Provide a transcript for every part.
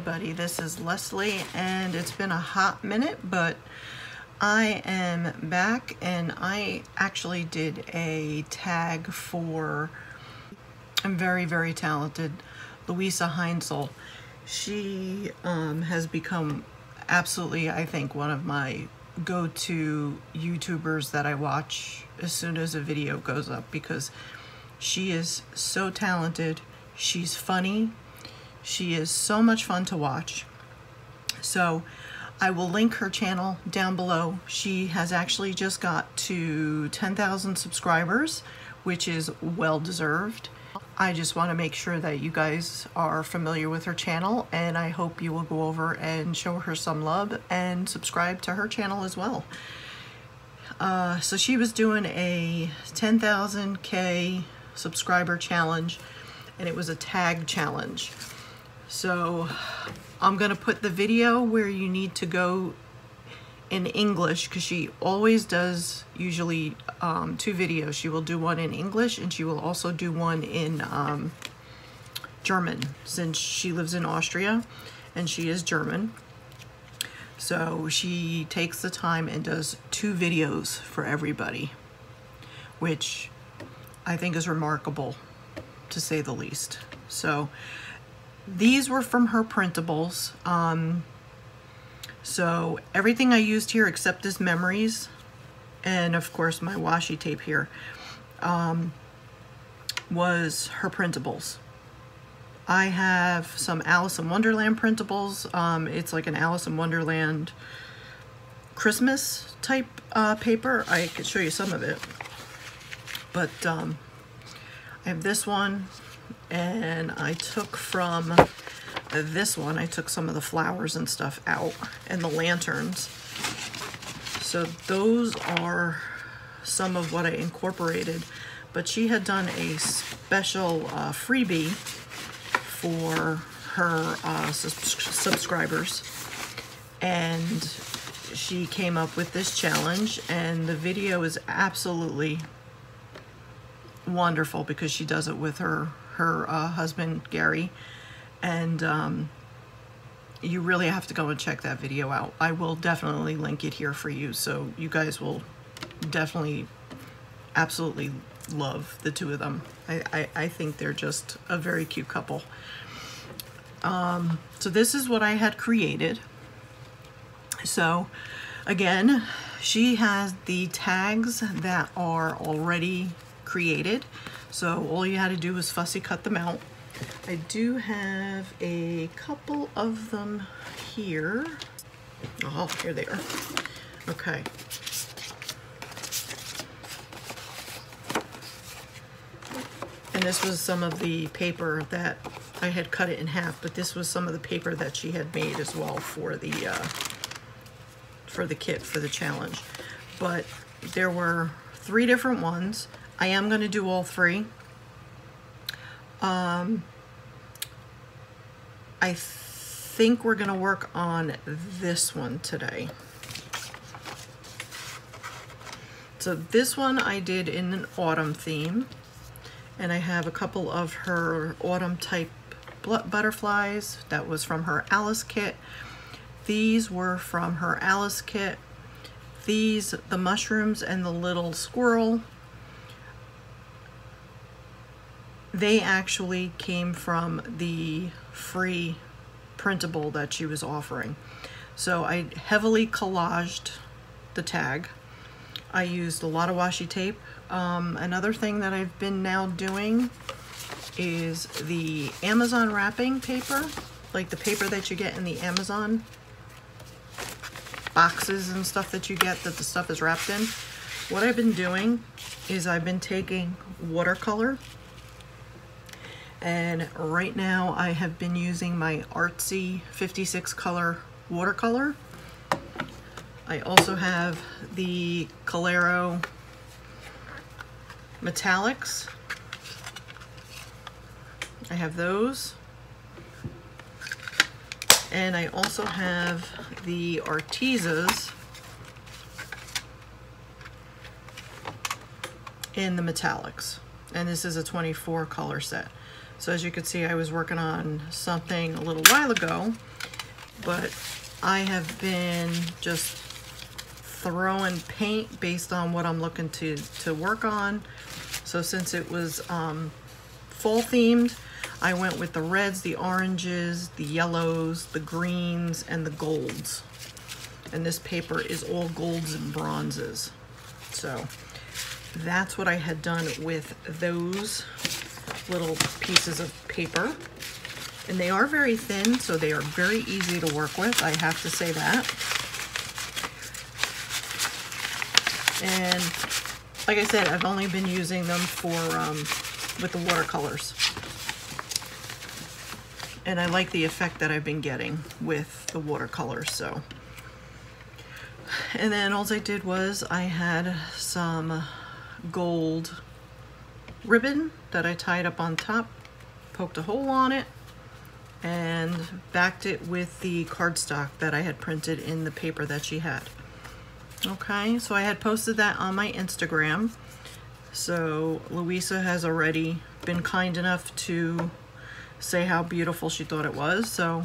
everybody, this is Leslie, and it's been a hot minute, but I am back, and I actually did a tag for a very, very talented Luise Heinzel. She has become absolutely, I think, one of my go-to YouTubers that I watch as soon as a video goes up, because she is so talented. She's funny. She is so much fun to watch. So I will link her channel down below. She has actually just got to 10,000 subscribers, which is well deserved. I just want to make sure that you guys are familiar with her channel, and I hope you will go over and show her some love and subscribe to her channel as well. So she was doing a 10,000K subscriber challenge, and it was a tag challenge. So I'm gonna put the video where you need to go in English, because she always does usually 2 videos. She will do one in English, and she will also do one in German, since she lives in Austria and she is German. So she takes the time and does 2 videos for everybody, which I think is remarkable, to say the least. So these were from her printables. So everything I used here except as memories, and of course my washi tape here, was her printables. I have some Alice in Wonderland printables. It's like an Alice in Wonderland Christmas type paper. I could show you some of it. But I have this one, and I took from this one, I took some of the flowers and stuff out, and the lanterns. So those are some of what I incorporated. But she had done a special freebie for her subscribers, and she came up with this challenge, and the video is absolutely wonderful because she does it with her husband Gary, and you really have to go and check that video out. I will definitely link it here for you, so you guys will definitely absolutely love the 2 of them. I think they're just a very cute couple. So this is what I had created. So again, she has the tags that are already created, so all you had to do was fussy cut them out. I do have a couple of them here. Oh, here they are. Okay. And this was some of the paper that I had cut it in half, but this was some of the paper that she had made as well for the kit for the challenge. But there were 3 different ones. I am going to do all 3. I think we're going to work on this one today. So this one I did in an autumn theme, and I have a couple of her autumn type butterflies. That was from her Alice kit. These were from her Alice kit. These, the mushrooms and the little squirrel, they actually came from the free printable that she was offering. So I heavily collaged the tag. I used a lot of washi tape. Another thing that I've been now doing is the Amazon wrapping paper, like the paper that you get in the Amazon boxes and stuff that you get that the stuff is wrapped in. What I've been doing is I've been taking watercolor, and right now I have been using my artsy 56 color watercolor. I also have the Colero metallics. I have those. And I also have the Artezas in the metallics. And this is a 24 color set. So as you can see, I was working on something a little while ago, but I have been just throwing paint based on what I'm looking to work on. So since it was fall themed, I went with the reds, the oranges, the yellows, the greens, and the golds. And this paper is all golds and bronzes. So that's what I had done with those little pieces of paper. And they are very thin, so they are very easy to work with, I have to say that. And like I said, I've only been using them for with the watercolors. And I like the effect that I've been getting with the watercolors, so. And then all I did was I had some gold ribbon that I tied up on top, poked a hole on it, and backed it with the cardstock that I had printed in the paper that she had. Okay, so I had posted that on my Instagram. So Luise has already been kind enough to say how beautiful she thought it was, so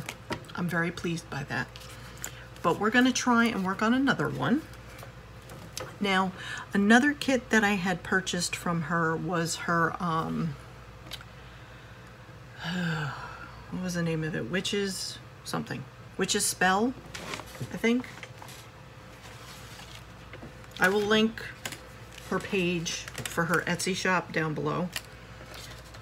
I'm very pleased by that. But we're going to try and work on another one. Now, another kit that I had purchased from her was her, what was the name of it? Witch's something. Witch's Spell, I think. I will link her page for her Etsy shop down below.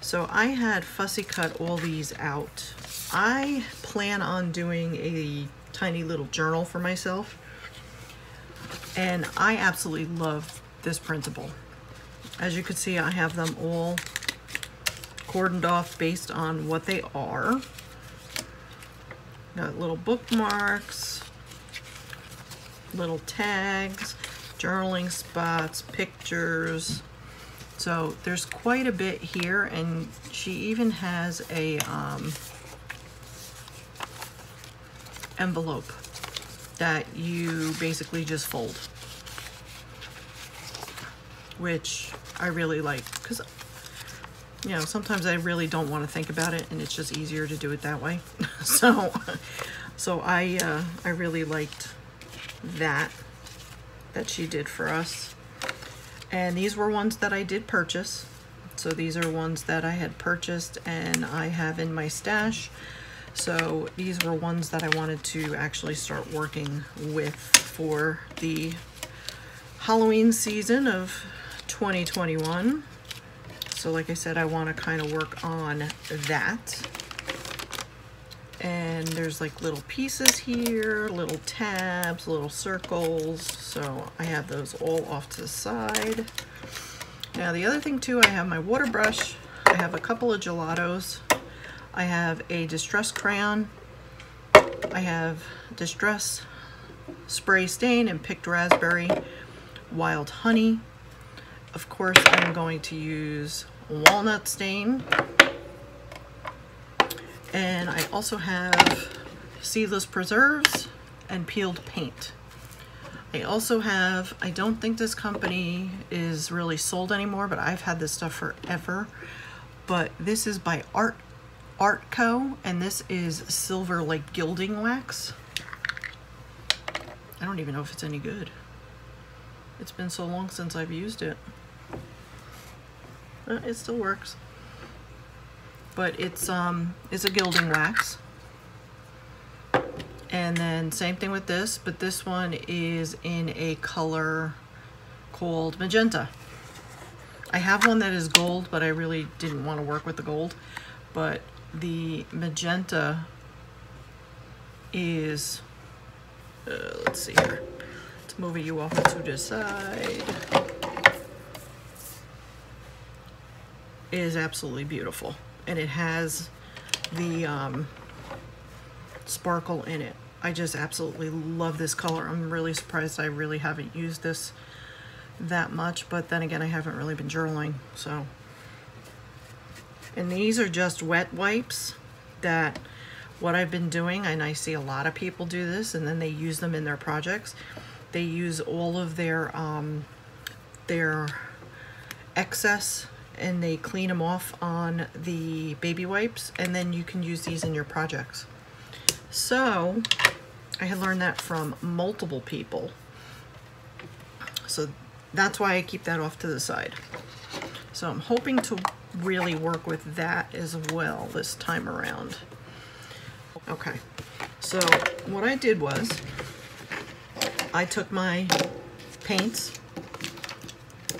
So I had fussy cut all these out. I plan on doing a tiny little journal for myself, and I absolutely love this printable. As you can see, I have them all cordoned off based on what they are. Got little bookmarks, little tags, journaling spots, pictures. So there's quite a bit here, and she even has a envelope that you basically just fold, which I really like, because you know, sometimes I really don't want to think about it and it's just easier to do it that way. so I really liked that she did for us. And these were ones that I did purchase. So these are ones that I had purchased and I have in my stash. So these were ones that I wanted to actually start working with for the Halloween season of 2021. So like I said, I want to kind of work on that. And there's like little pieces here, little tabs, little circles. So I have those all off to the side. Now the other thing too, I have my water brush. I have a couple of gelatos. I have a distress crayon. I have distress spray stain and picked raspberry, wild honey. Of course, I'm going to use walnut stain. And I also have seedless preserves and peeled paint. I also have, I don't think this company is really sold anymore, but I've had this stuff forever. But this is by Artco, and this is silver like gilding wax. I don't even know if it's any good. It's been so long since I've used it. It still works. But it's a gilding wax. And then same thing with this, but this one is in a color called magenta. I have one that is gold, but I really didn't want to work with the gold. But the magenta is, let's see here. Let's move you off to the side. It is absolutely beautiful. And it has the sparkle in it. I just absolutely love this color. I'm really surprised I really haven't used this that much, but then again, I haven't really been journaling, so. And these are just wet wipes that what I've been doing, and I see a lot of people do this, and then they use them in their projects. They use all of their excess and they clean them off on the baby wipes, and then you can use these in your projects. So I had learned that from multiple people. So that's why I keep that off to the side. So I'm hoping to really work with that as well this time around. Okay, so what I did was I took my paints,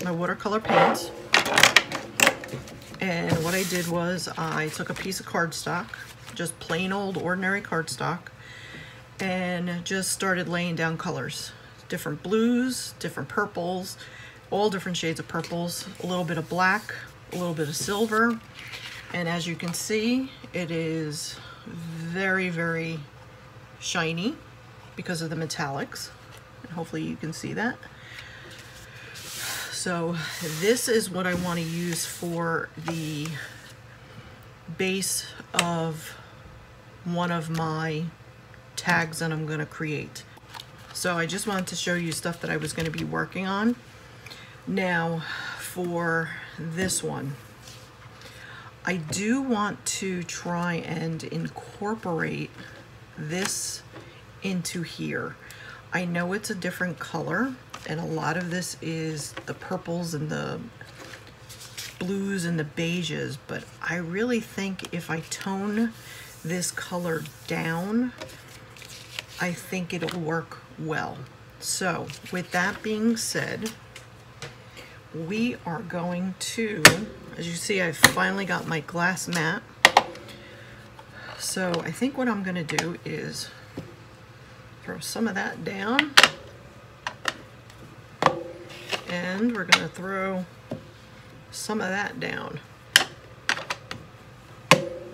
my watercolor paints, and what I did was I took a piece of cardstock, just plain old ordinary cardstock, and just started laying down colors. Different blues, different purples, all different shades of purples, a little bit of black, a little bit of silver, and as you can see, it is very, very shiny because of the metallics, and hopefully you can see that. So this is what I want to use for the base of one of my tags that I'm going to create. So I just wanted to show you stuff that I was going to be working on. Now for this one, I do want to try and incorporate this into here. I know it's a different color, and a lot of this is the purples and the blues and the beiges, but I really think if I tone this color down, I think it'll work well. So with that being said, we are going to, as you see, I've finally got my glass mat. So I think what I'm going to do is throw some of that down, and we're going to throw some of that down.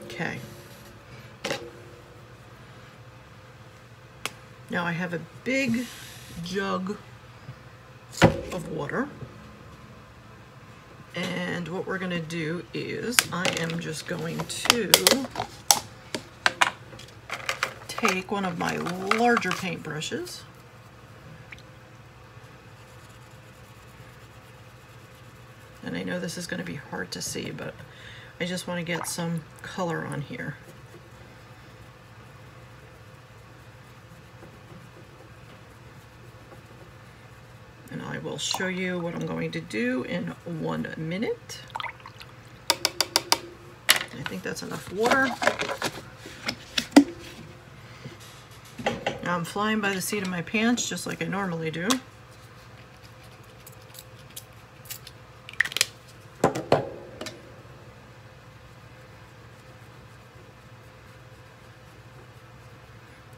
Okay. Now I have a big jug of water, and what we're going to do is I am just going to take one of my larger paintbrushes, and I know this is going to be hard to see, but I just want to get some color on here. And I will show you what I'm going to do in 1 minute. I think that's enough water. Now I'm flying by the seat of my pants just like I normally do.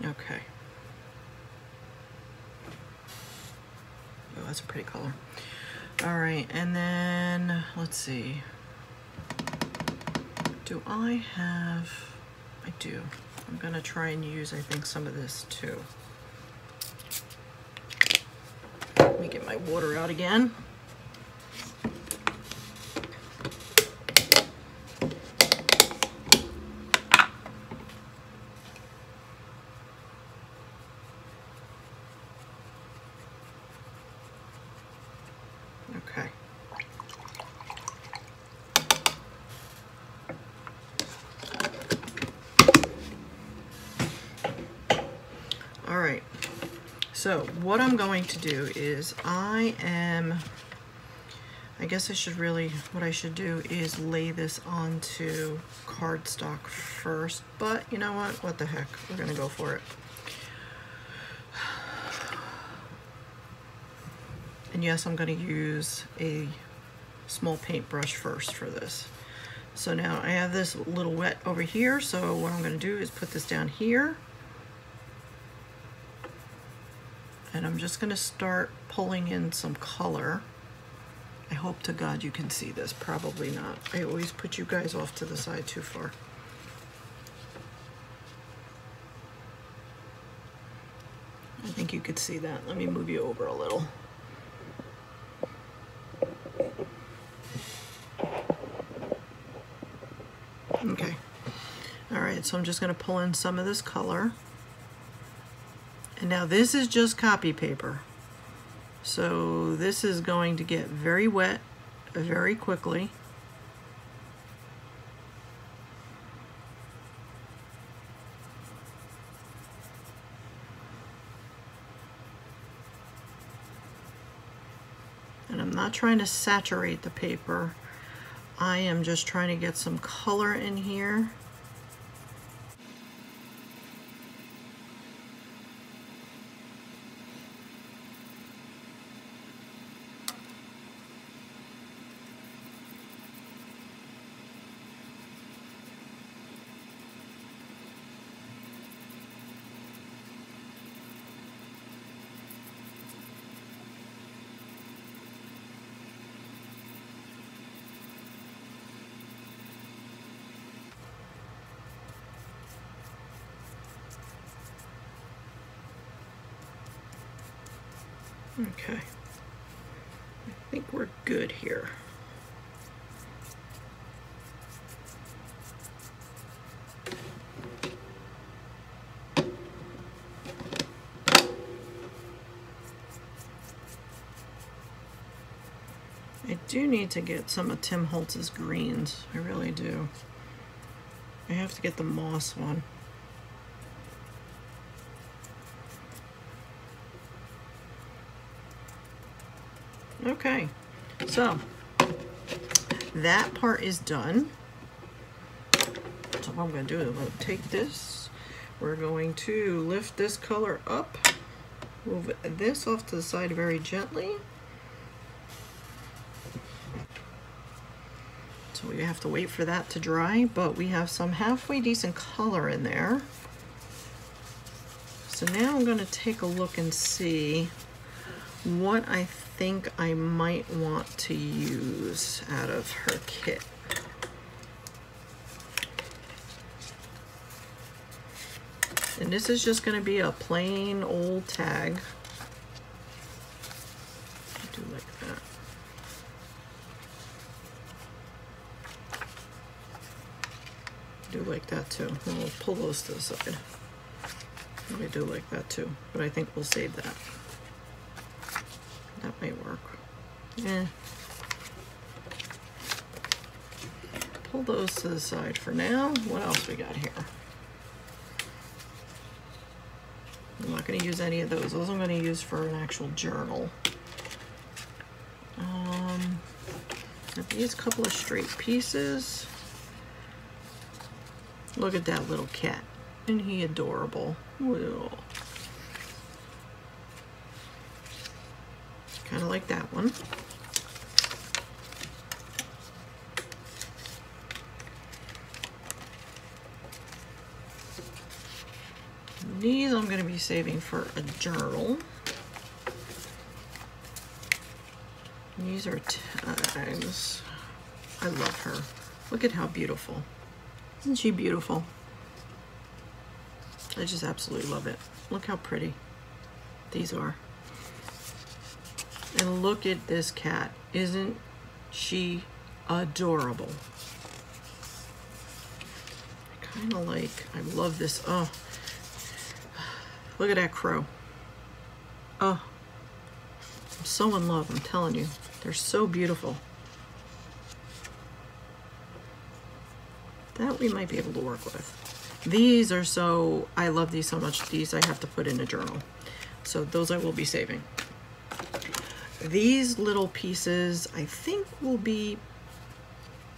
Okay. Oh, that's a pretty color. All right, and then let's see. Do I have? I do. I'm gonna try and use, I think, some of this too. Let me get my water out again. Okay. All right. So what I'm going to do is I guess I should really, what I should do is lay this onto cardstock first, but you know what the heck, we're gonna go for it. And yes, I'm going to use a small paintbrush first for this. So now I have this a little wet over here, so what I'm going to do is put this down here. And I'm just going to start pulling in some color. I hope to God you can see this. Probably not. I always put you guys off to the side too far. I think you could see that. Let me move you over a little. Okay. All right, so I'm just going to pull in some of this color. And now this is just copy paper. So this is going to get very wet very quickly. I'm not trying to saturate the paper. I am just trying to get some color in here. Okay, I think we're good here. I do need to get some of Tim Holtz's greens, I really do. I have to get the moss one. Okay, so that part is done. So what I'm going to do is I'm going to take this, we're going to lift this color up, move this off to the side very gently. So we have to wait for that to dry, but we have some halfway decent color in there. So now I'm going to take a look and see what I think I might want to use out of her kit. And this is just going to be a plain old tag. Do like that. Do like that too. And we'll pull those to the side. We do like that too, but I think we'll save that. That might work. Yeah. Pull those to the side for now. What else we got here? I'm not going to use any of those. Those I'm going to use for an actual journal. These couple of straight pieces. Look at that little cat. Isn't he adorable? Whoa. Kind of like that one. These I'm going to be saving for a journal. These are tags. I love her. Look at how beautiful. Isn't she beautiful? I just absolutely love it. Look how pretty these are. And look at this cat. Isn't she adorable? Kind of like, I love this. Oh, look at that crow. Oh, I'm so in love, I'm telling you. They're so beautiful. That we might be able to work with. These are so, I love these so much. These I have to put in a journal. So those I will be saving. These little pieces, I think will be,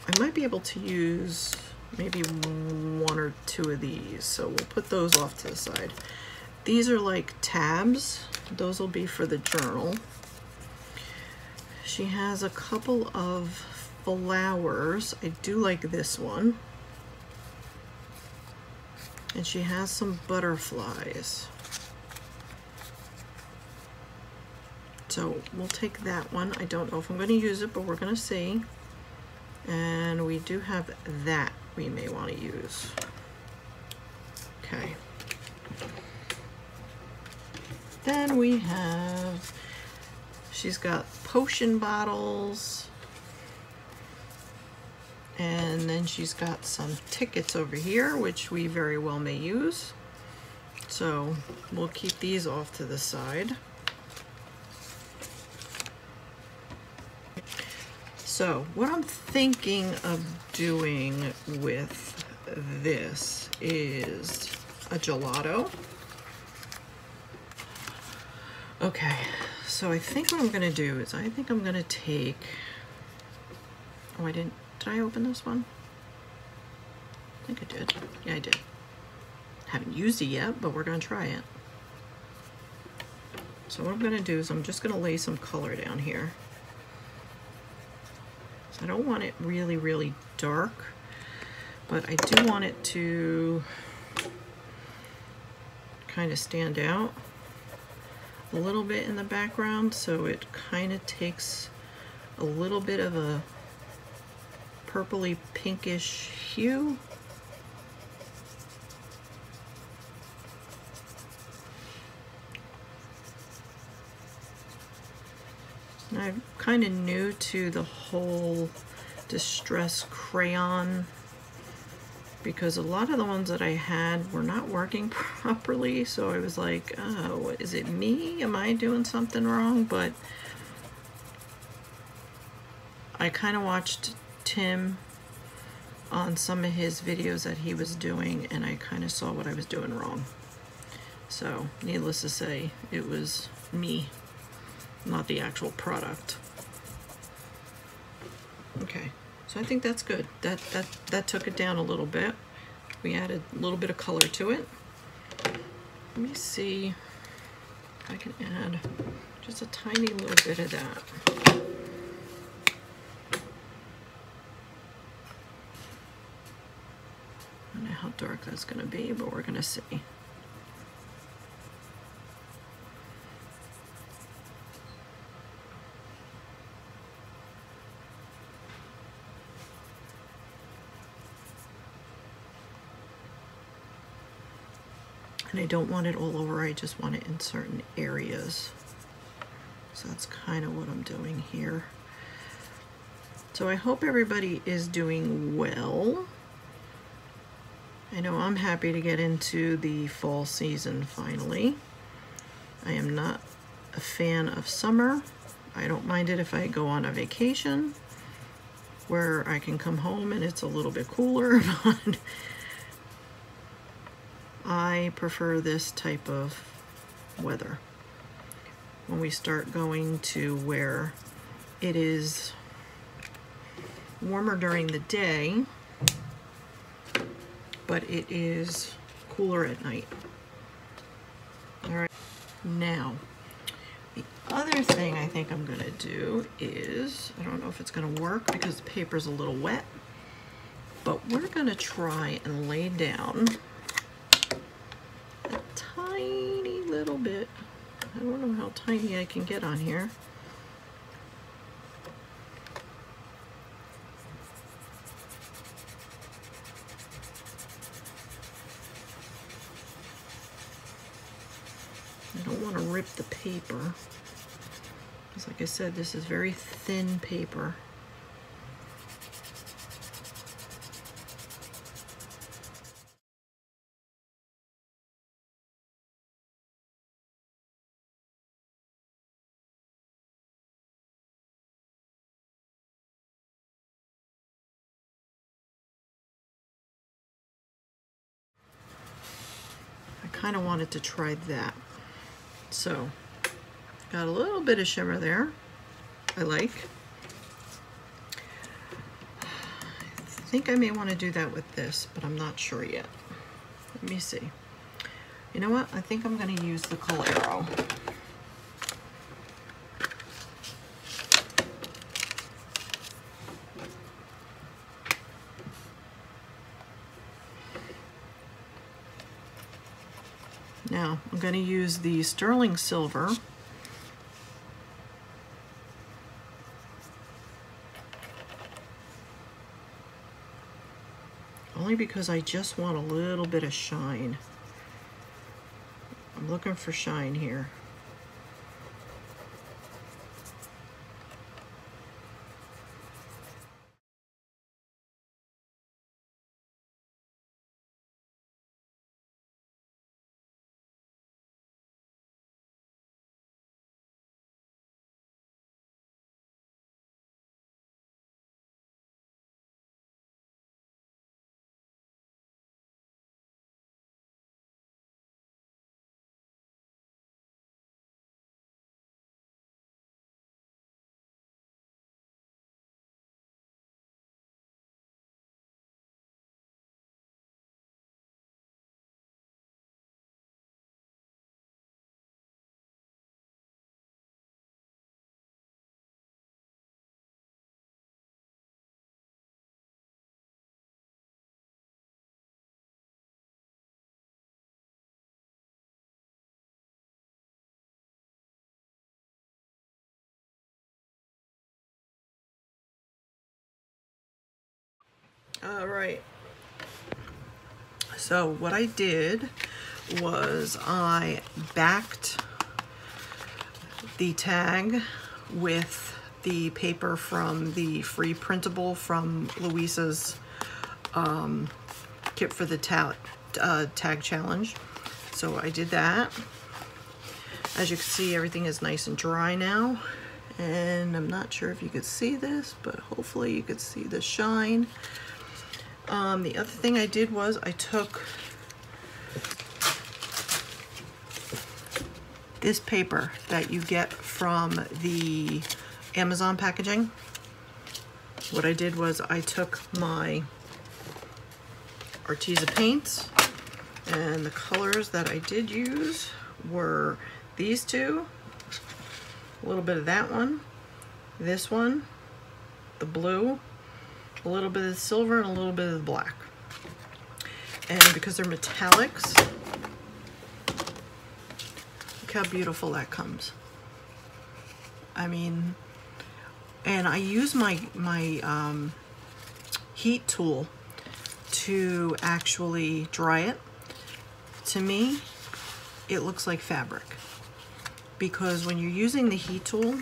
I might be able to use maybe one or two of these. So we'll put those off to the side. These are like tabs. Those will be for the journal. She has a couple of flowers. I do like this one. And she has some butterflies. So we'll take that one. I don't know if I'm going to use it, but we're going to see. And we do have that we may want to use. Okay. Then we have, she's got potion bottles. And then she's got some tickets over here, which we very well may use. So we'll keep these off to the side. So what I'm thinking of doing with this is a gelato. Okay, so so I think what I'm going to do is I think I'm going to take, oh, did I open this one? I think I did. Yeah, I did. Haven't used it yet, but we're going to try it. So what I'm going to do is I'm just going to lay some color down here. So I don't want it really, really dark, but I do want it to kind of stand out a little bit in the background, so it kind of takes a little bit of a purpley pinkish hue. I'm kind of new to the whole distress crayon because a lot of the ones that I had were not working properly, so I was like, oh, is it me? Am I doing something wrong? But I kind of watched Tim on some of his videos that he was doing, and I kind of saw what I was doing wrong. So, needless to say, it was me, not the actual product. Okay, so I think that's good. That took it down a little bit. We added a little bit of color to it. Let me see if I can add just a tiny little bit of that. I don't know how dark that's going to be, but we're going to see. And I don't want it all over, I just want it in certain areas. So that's kind of what I'm doing here. So I hope everybody is doing well. I know I'm happy to get into the fall season finally. I am not a fan of summer. I don't mind it if I go on a vacation where I can come home and it's a little bit cooler, but I prefer this type of weather. When we start going to where it is warmer during the day, but it is cooler at night. All right, now, the other thing I think I'm gonna do is, I don't know if it's gonna work because the paper's a little wet, but we're gonna try and lay down a tiny little bit. I don't know how tiny I can get on here. I don't want to rip the paper, because like I said, this is very thin paper. I kind of wanted to try that. So, got a little bit of shimmer there, I like. I think I may want to do that with this, but I'm not sure yet. Let me see. You know what? I think I'm going to use the Colero. Now, I'm going to use the sterling silver. Only because I just want a little bit of shine. I'm looking for shine here. All right. So what I did was I backed the tag with the paper from the free printable from Luise's kit for the tag challenge. So I did that. As you can see, everything is nice and dry now. And I'm not sure if you could see this, but hopefully you could see the shine. The other thing I did was I took this paper that you get from the Amazon packaging. What I did was I took my Arteza paints, and the colors that I did use were these two, a little bit of that one, this one, the blue, a little bit of the silver, and a little bit of the black. And because they're metallics, look how beautiful that comes. I mean, and I use my heat tool to actually dry it. To me, it looks like fabric, because when you're using the heat tool,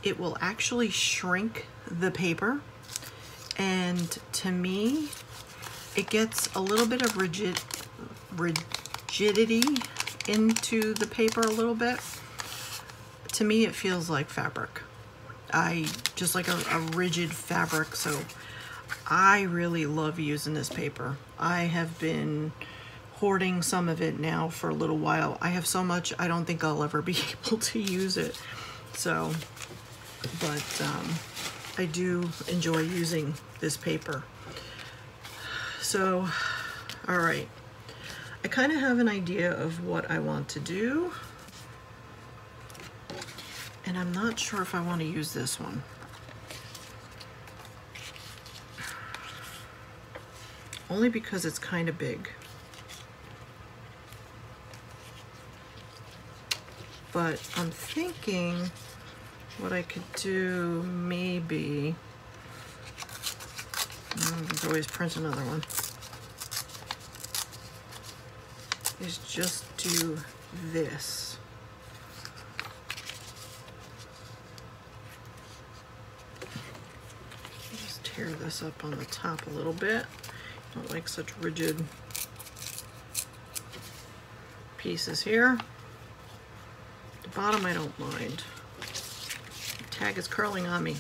it will actually shrink the paper, and to me it gets a little bit of rigidity into the paper a little bit. To me it feels like fabric. I just like a rigid fabric, so I really love using this paper. I have been hoarding some of it now for a little while. I have so much I don't think I'll ever be able to use it. So, but I do enjoy using this paper. So, all right. I kind of have an idea of what I want to do, and I'm not sure if I want to use this one. Only because it's kind of big. But I'm thinking what I could do maybe, I could always print another one, is just do this. Just tear this up on the top a little bit. Don't like such rigid pieces here. The bottom I don't mind. The tag is curling on me.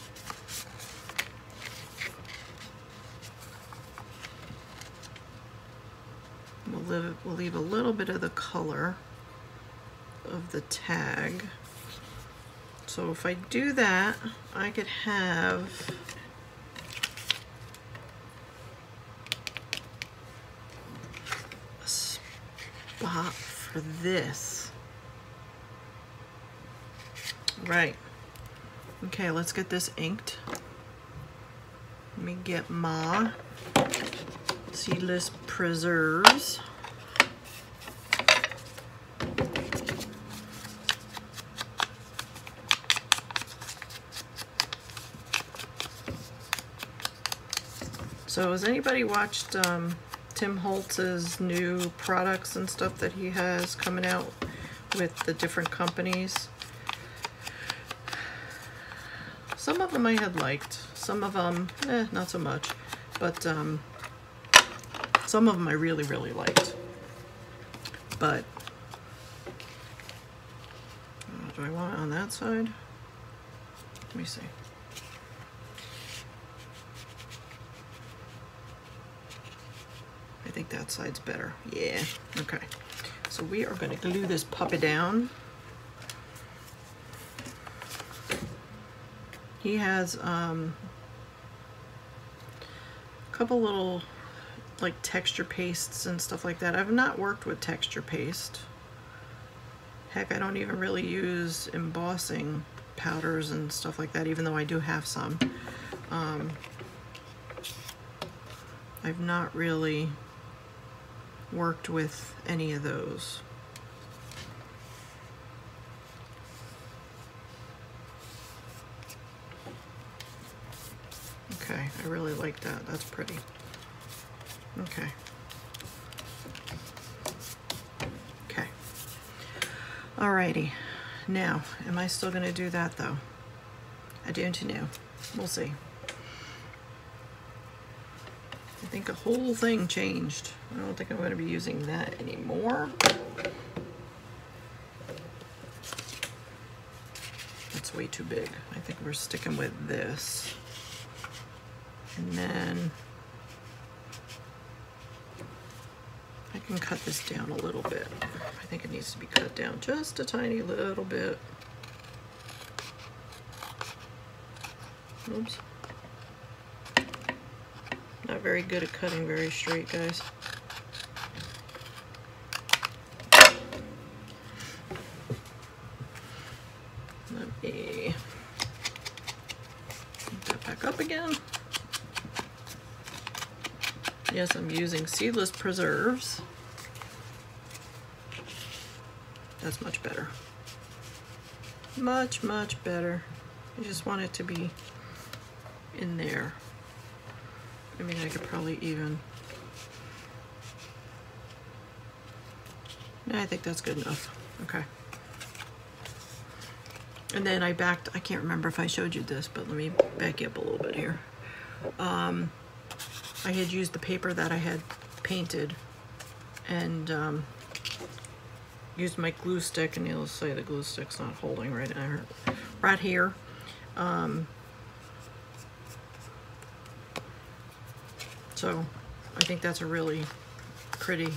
We'll leave a little bit of the color of the tag. So if I do that, I could have a spot for this. Right. Okay, let's get this inked. Let me get my seedless preserves. So has anybody watched Tim Holtz's new products and stuff that he has coming out with the different companies? Some of them I had liked, some of them not so much, but some of them I really, really liked. But do I want it on that side? Let me see. I think that side's better. Yeah, okay. So we are gonna glue this puppy down. He has a couple little like texture pastes and stuff like that. I've not worked with texture paste. Heck, I don't even really use embossing powders and stuff like that, even though I do have some. I've not really worked with any of those. Okay, I really like that. That's pretty. Okay. Okay. Alrighty. Now, am I still going to do that though? I don't know. We'll see. I think the whole thing changed. I don't think I'm going to be using that anymore. That's way too big. I think we're sticking with this. And then I can cut this down a little bit. I think it needs to be cut down just a tiny little bit. Oops. Not very good at cutting very straight, guys. Let me put that back up again. Yes, I'm using seedless preserves. That's much better. Much, much better. I just want it to be in there. I mean, I could probably even... No, I think that's good enough. Okay. And then I can't remember if I showed you this, but let me back you up a little bit here. I had used the paper that I had painted and used my glue stick, and you'll say the glue stick's not holding right here. So I think that's a really pretty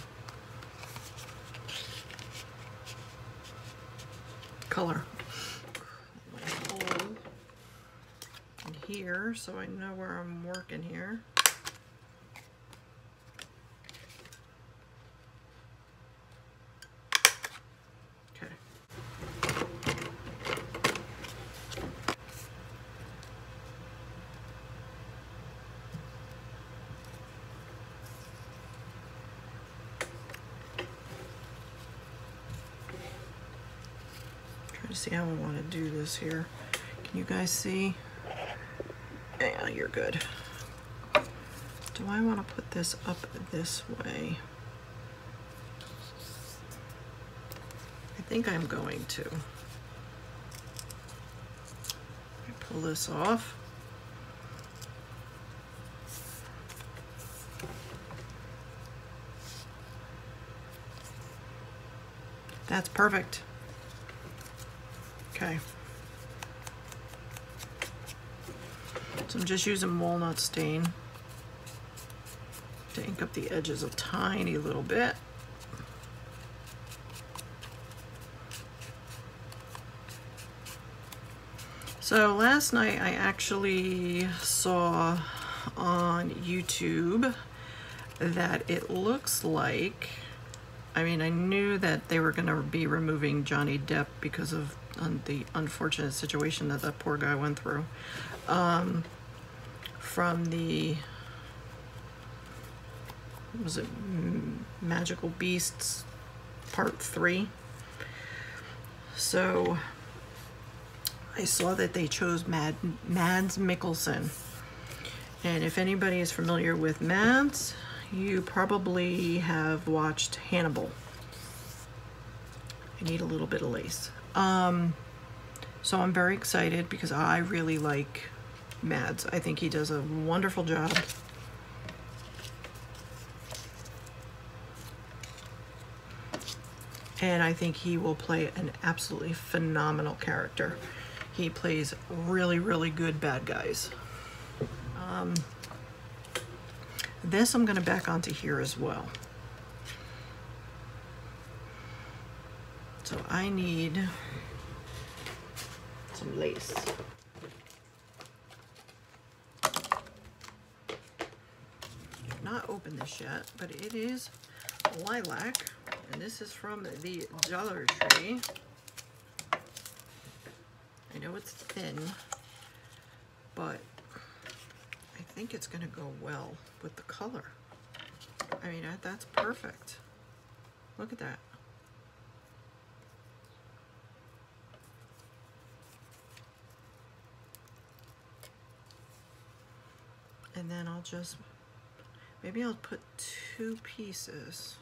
color. Hold in here so I know where I'm working here. Okay. Trying to see how I want to do this here. Can you guys see? Yeah, you're good. Do I want to put this up this way? I think I'm going to. Pull this off. That's perfect. Okay. So I'm just using walnut stain to ink up the edges a tiny little bit. So last night I actually saw on YouTube that it looks like, I mean, I knew that they were going to be removing Johnny Depp because of the unfortunate situation that that poor guy went through. From the, was it Magical Beasts Part 3? So I saw that they chose Mads Mikkelsen. And if anybody is familiar with Mads, you probably have watched Hannibal. I need a little bit of lace. So I'm very excited because I really like Mads. I think he does a wonderful job. And I think he will play an absolutely phenomenal character. He plays really, really good bad guys. This I'm going to back onto here as well. So I need some lace. I've not opened this yet, but it is lilac, and this is from the Dollar Tree. I know it's thin, but I think it's going to go well with the color. I mean, that's perfect. Look at that. And then I'll just Maybe I'll put 2 pieces.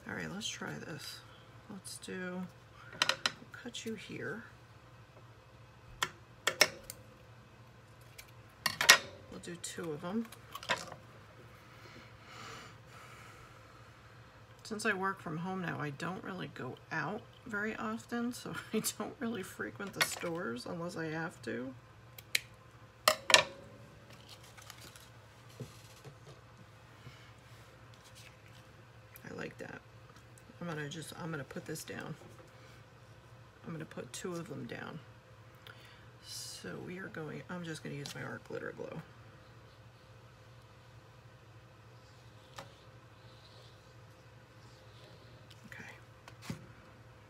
All right, let's try this. Let's do, I'll cut you here. We'll do 2 of them. Since I work from home now, I don't really go out very often, so I don't really frequent the stores unless I have to. I like that. I'm gonna put this down. I'm gonna put 2 of them down. So we are going, I'm just gonna use my art glitter glue.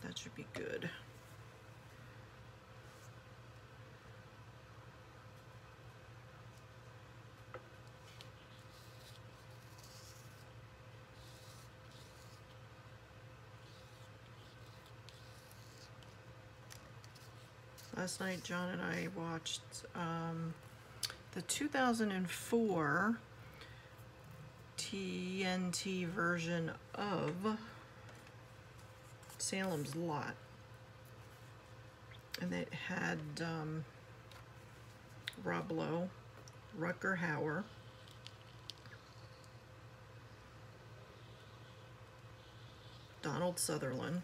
That should be good. Last night, John and I watched the 2004 TNT version of Salem's Lot, and it had Rob Lowe, Rutger Hauer, Donald Sutherland.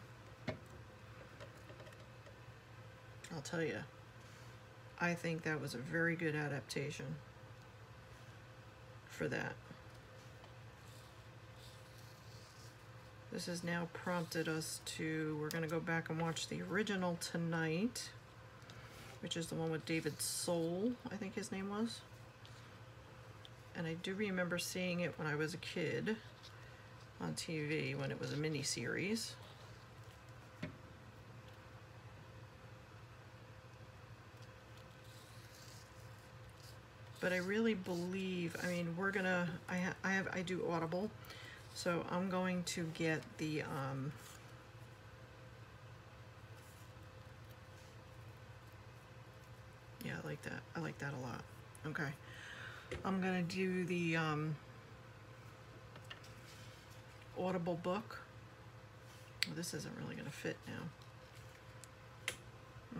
I'll tell you, I think that was a very good adaptation for that. This has now prompted us to, we're going to go back and watch the original tonight, which is the one with David Soul, I think his name was. And I do remember seeing it when I was a kid on TV when it was a mini-series. But I really believe, I mean, we're gonna, I do Audible, so I'm going to get the, yeah, I like that. I like that a lot. Okay. I'm gonna do the Audible book. Well, this isn't really gonna fit now.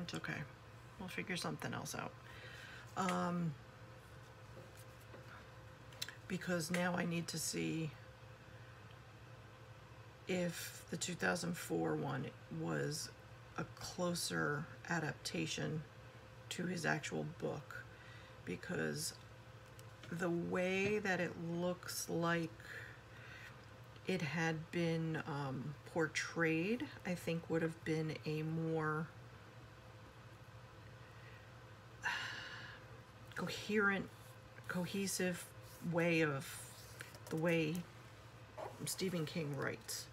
It's okay. We'll figure something else out. Because now I need to see if the 2004 one was a closer adaptation to his actual book, because the way that it looks like it had been portrayed, I think would have been a more coherent, cohesive way of the way Stephen King writes.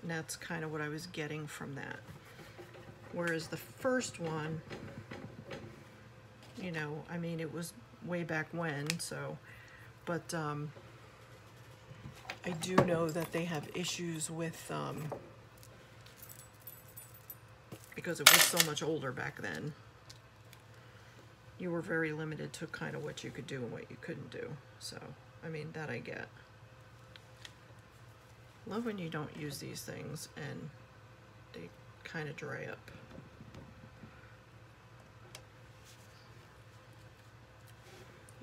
And that's kind of what I was getting from that. Whereas the first one, you know, I mean, it was way back when, so, but I do know that they have issues with, because it was so much older back then. You were very limited to kind of what you could do and what you couldn't do. So, I mean, that I get. Love when you don't use these things and they kind of dry up.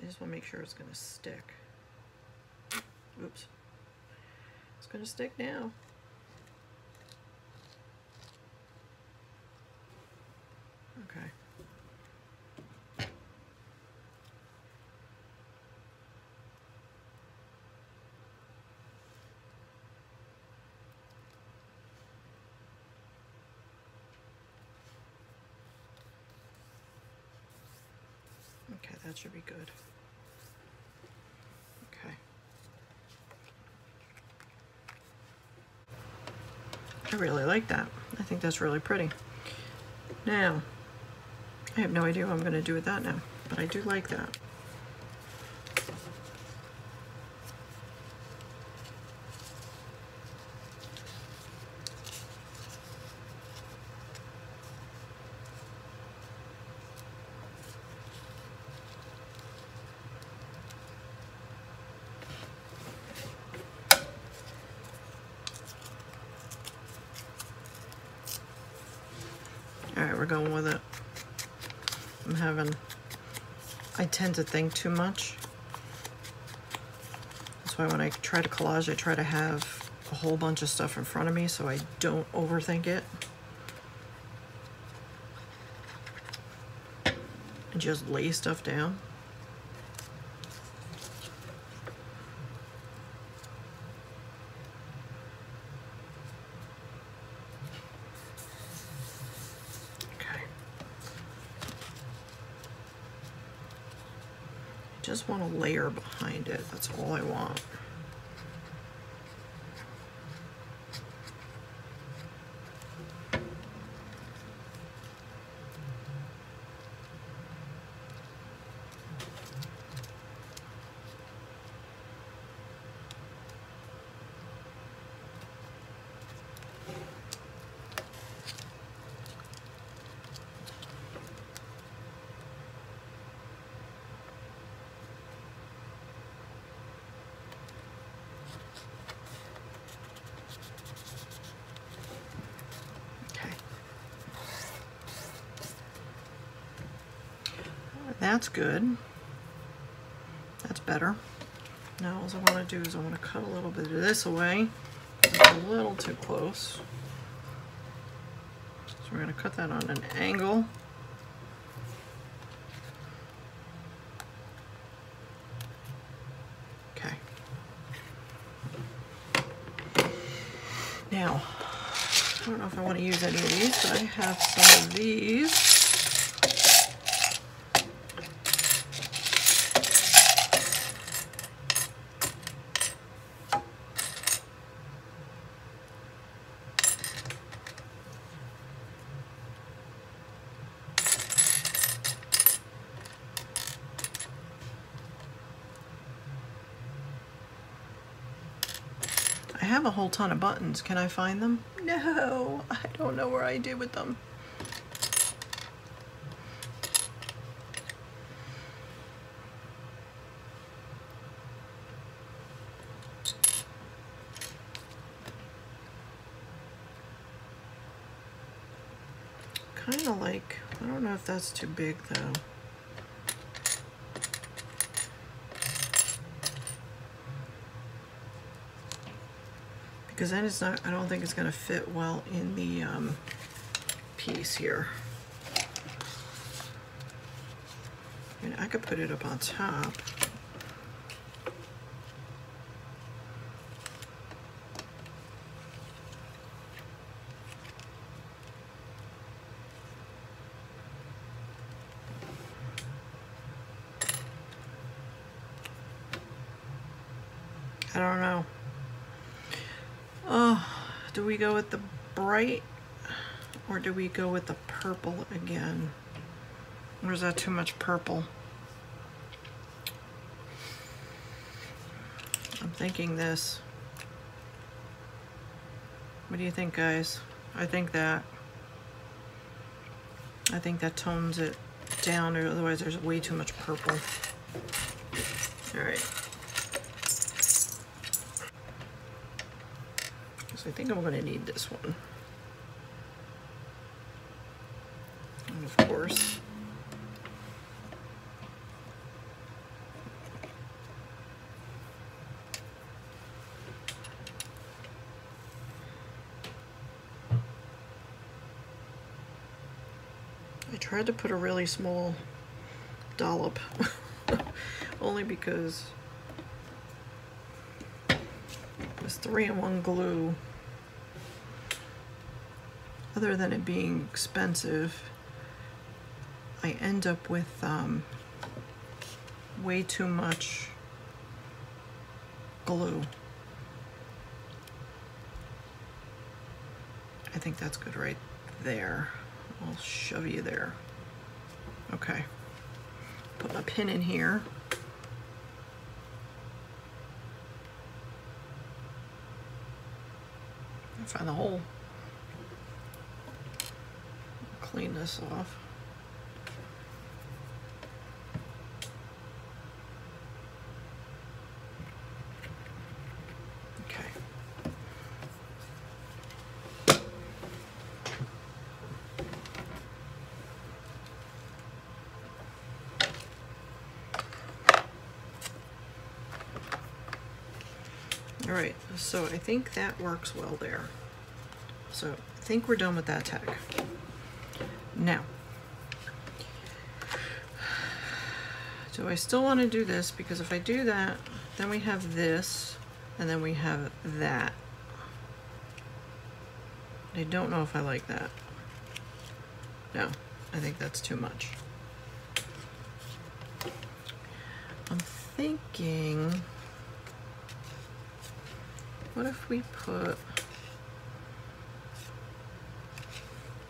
I just want to make sure it's going to stick. Oops. It's going to stick now. Okay. Okay, that should be good. Okay. I really like that. I think that's really pretty. Now, I have no idea what I'm going to do with that now, but I do like that. All right, we're going with it. I tend to think too much. That's why when I try to collage, I try to have a whole bunch of stuff in front of me so I don't overthink it. And just lay stuff down. Just want a layer behind it. That's all I want. That's good. That's better. Now all I want to do is I want to cut a little bit of this away. It's a little too close. So we're going to cut that on an angle. Okay. Now, I don't know if I want to use any of these, but I have some of these. I have a whole ton of buttons. Can I find them? No, I don't know where I did with them. Kind of like, I don't know if that's too big though. Because then it's not, I don't think it's going to fit well in the piece here. I mean, I could put it up on top. I don't know. Oh, do we go with the bright or do we go with the purple again? Or is that too much purple? I'm thinking this. What do you think, guys? I think that tones it down, or otherwise there's way too much purple. All right. So I think I'm going to need this one. And of course, I tried to put a really small dollop only because this 3-in-1 glue, other than it being expensive, I end up with way too much glue. I think that's good right there. I'll shove you there. Okay. Put my pin in here. Find the hole. Clean this off. Okay. All right, so I think that works well there. So I think we're done with that tag. Now, do I still want to do this? Because if I do that, then we have this, and then we have that. I don't know if I like that. No, I think that's too much. I'm thinking, what if we put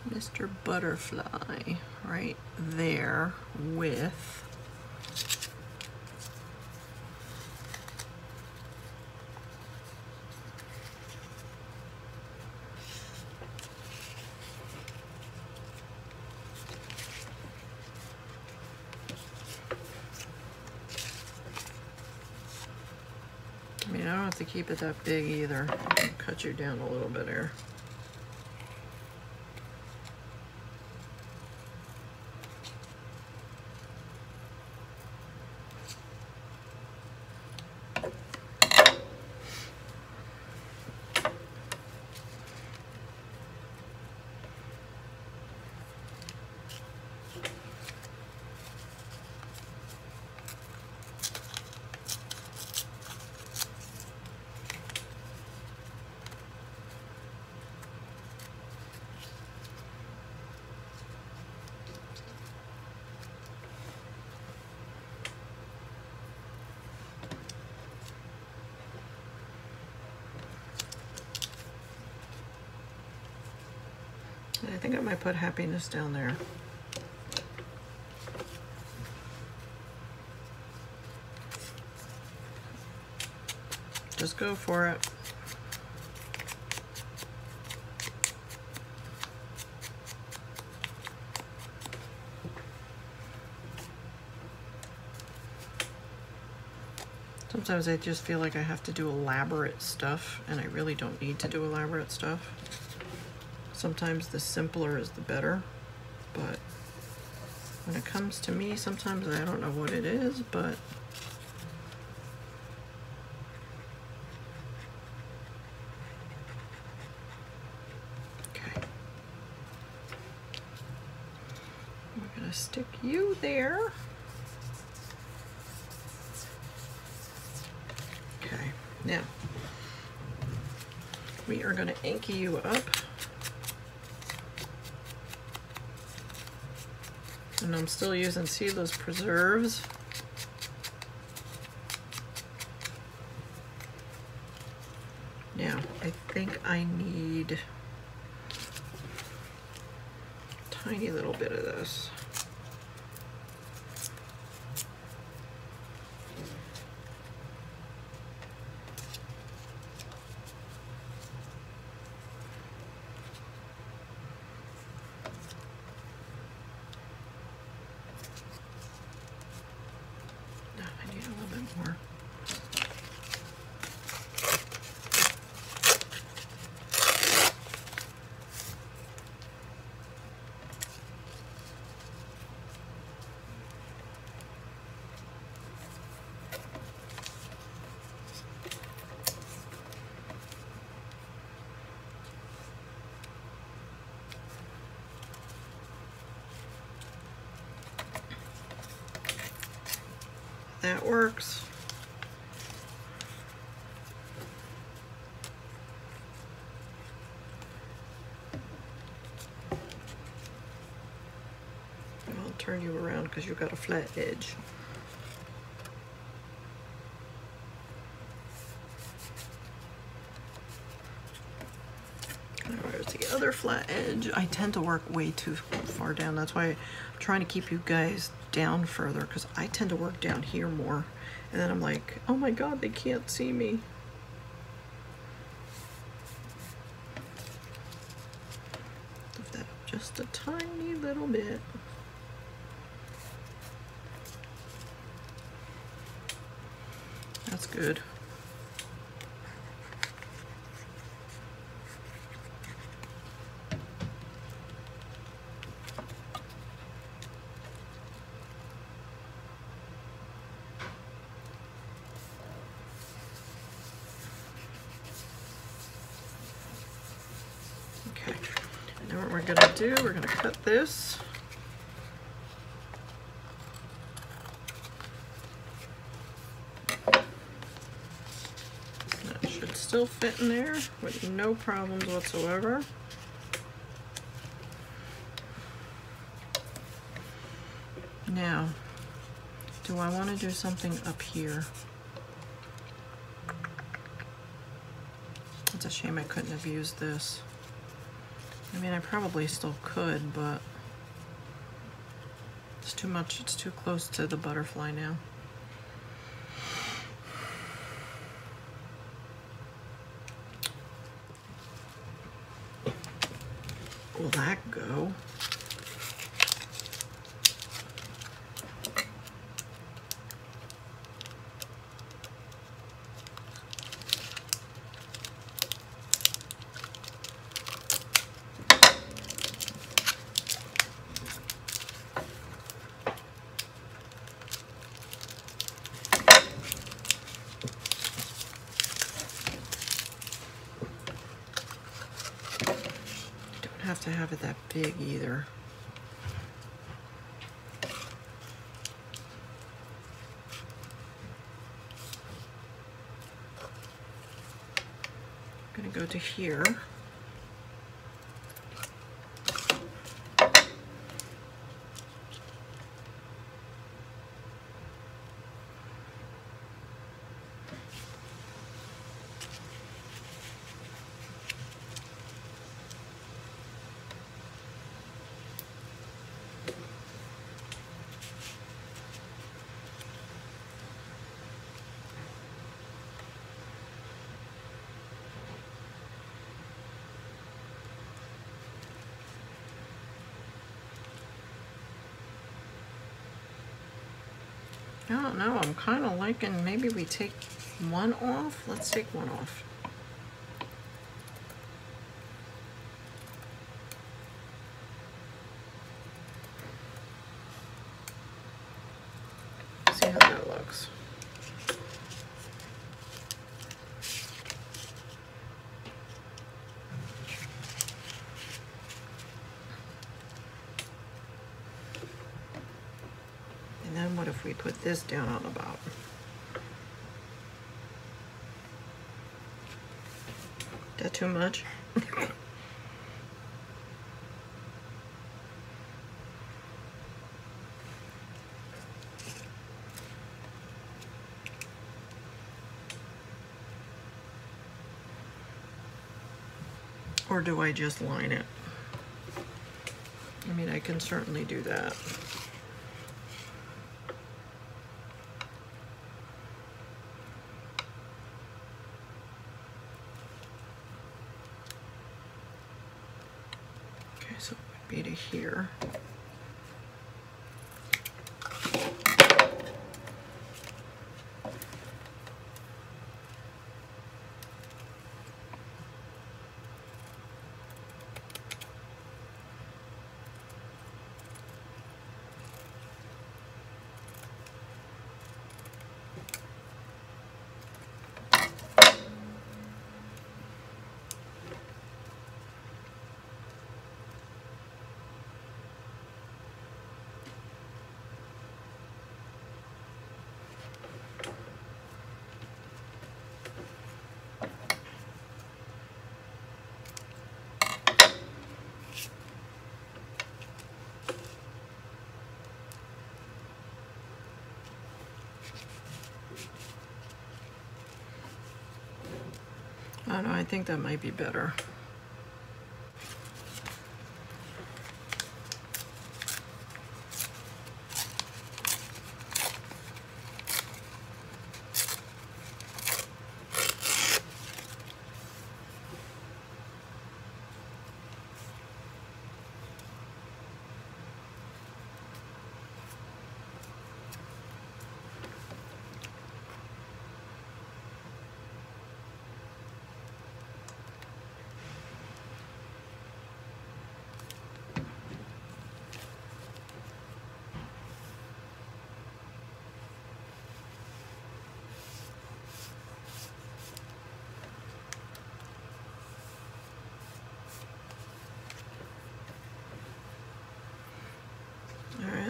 Mr. Butterfly right there with I mean, I don't have to keep it that big either. I'll cut you down a little bit here. I think I might put happiness down there. Just go for it. Sometimes I just feel like I have to do elaborate stuff, and I really don't need to do elaborate stuff. Sometimes the simpler is the better, but when it comes to me, sometimes I don't know what it is, but okay. We're gonna stick you there. Okay, now we are gonna ink you up. And I'm still using Seedless Preserves. Now, I think I need a tiny little bit of this. More. That works. I'll turn you around because you've got a flat edge. There's the other flat edge. I tend to work way too far down. That's why I'm trying to keep you guys down further, because I tend to work down here more. And then I'm like, oh my God, they can't see me. Lift that up just a tiny little bit. That's good. gonna do, we're gonna cut this. That should still fit in there with no problems whatsoever. Now, do I want to do something up here? It's a shame I couldn't have used this. I mean, I probably still could, but it's too much, it's too close to the butterfly now. Will that go? Have to have it that big either. I'm gonna go to here. I don't know, I'm kind of liking, maybe we take one off. Let's take one off. See how that looks. And then what if we put this down on the bottom? Is that too much? Or do I just line it? I mean, I can certainly do that. Okay, so it would be to here. I don't know, I think that might be better.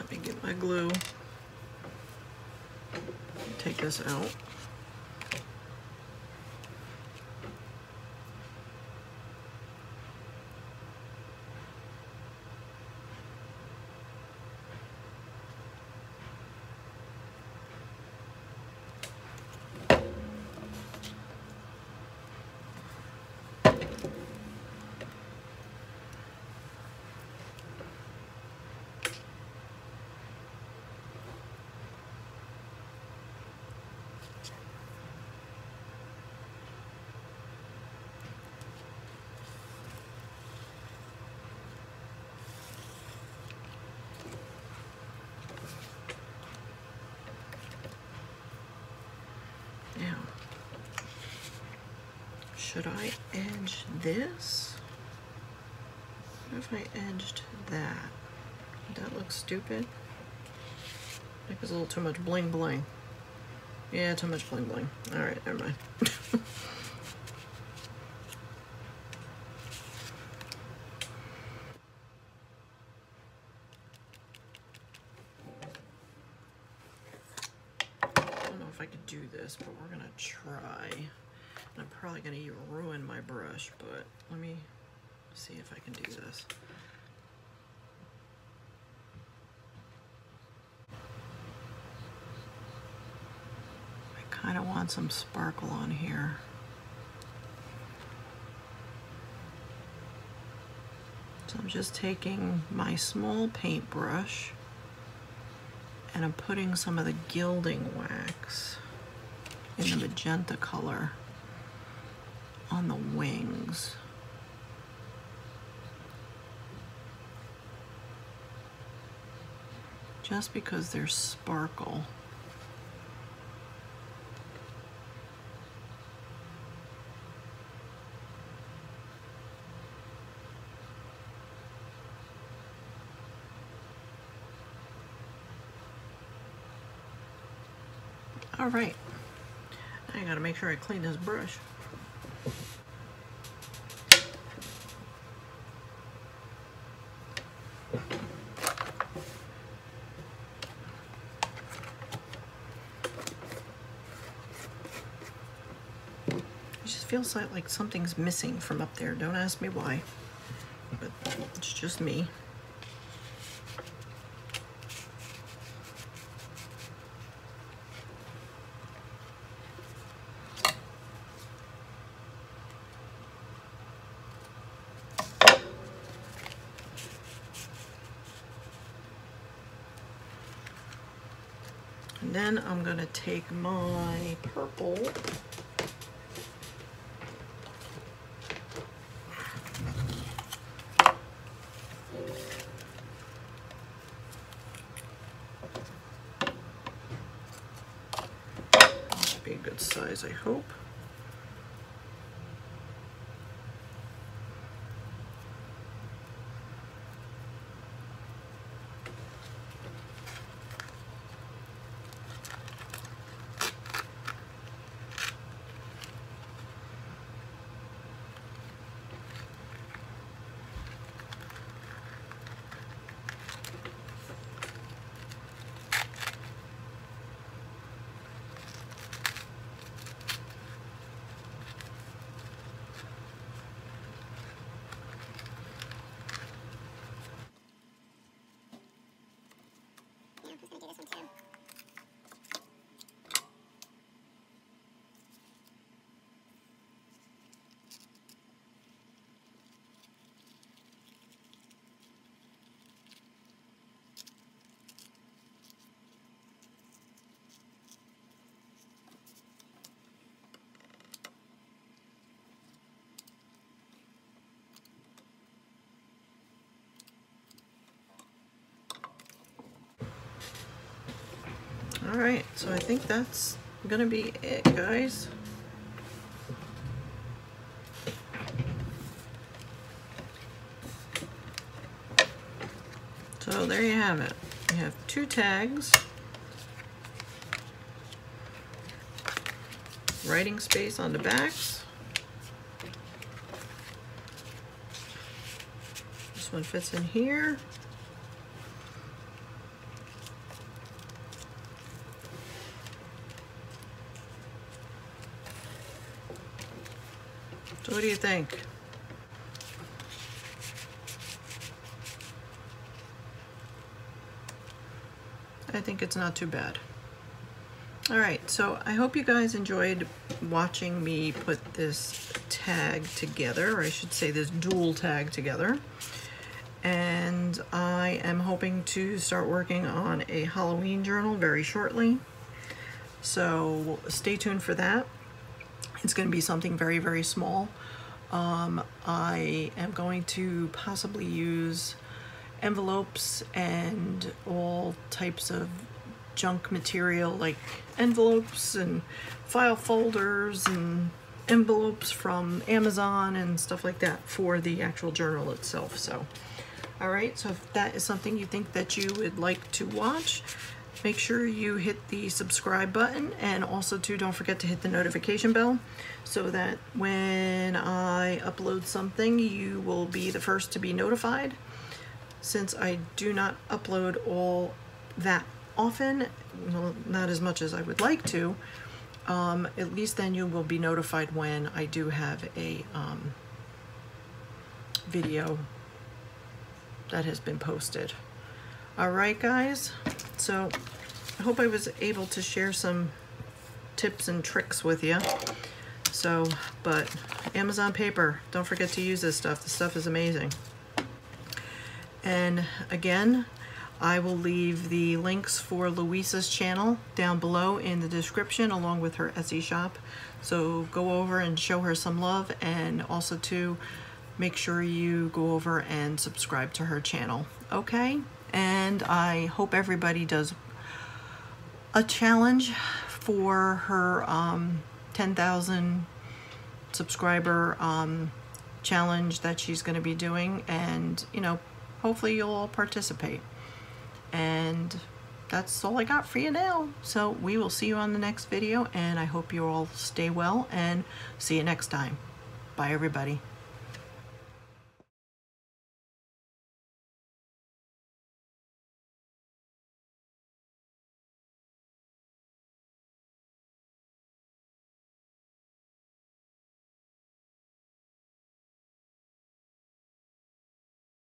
Let me get my glue. Take this out. Now, should I edge this? What if I edged that? Would that look stupid? I think it's a little too much bling bling. Yeah, too much bling bling. Alright, never mind. I don't know if I could do this, but we're gonna try. And I'm probably gonna ruin my brush, but let me see if I can do this. I kind of want some sparkle on here. So I'm just taking my small paintbrush and I'm putting some of the gilding wax in the magenta color on the wings. Just because there's sparkle. All right, I gotta make sure I clean this brush. It just feels like something's missing from up there. Don't ask me why, but it's just me. And then I'm gonna take my purple be a good size, I hope. All right, so I think that's gonna be it, guys. So there you have it. You have 2 tags, writing space on the backs. This one fits in here. So what do you think? I think it's not too bad. All right, so I hope you guys enjoyed watching me put this tag together, or I should say this dual tag together. And I am hoping to start working on a Halloween journal very shortly. So stay tuned for that. It's going to be something very, very small. I am going to possibly use envelopes and all types of junk material like envelopes and file folders and envelopes from Amazon and stuff like that for the actual journal itself. So all right, so if that is something you think that you would like to watch, make sure you hit the subscribe button, and also too, don't forget to hit the notification bell so that when I upload something, you will be the first to be notified. Since I do not upload all that often, well, not as much as I would like to, at least then you will be notified when I do have a video that has been posted. All right, guys, so I hope I was able to share some tips and tricks with you. So, but Amazon paper, don't forget to use this stuff. This stuff is amazing. And again, I will leave the links for Luise's channel down below in the description, along with her Etsy shop. So go over and show her some love, and also to make sure you go over and subscribe to her channel. Okay? And I hope everybody does a challenge for her 10,000 subscriber challenge that she's going to be doing, and you know, hopefully you'll all participate. And that's all I got for you now. So we will see you on the next video, and I hope you all stay well, and see you next time. Bye everybody.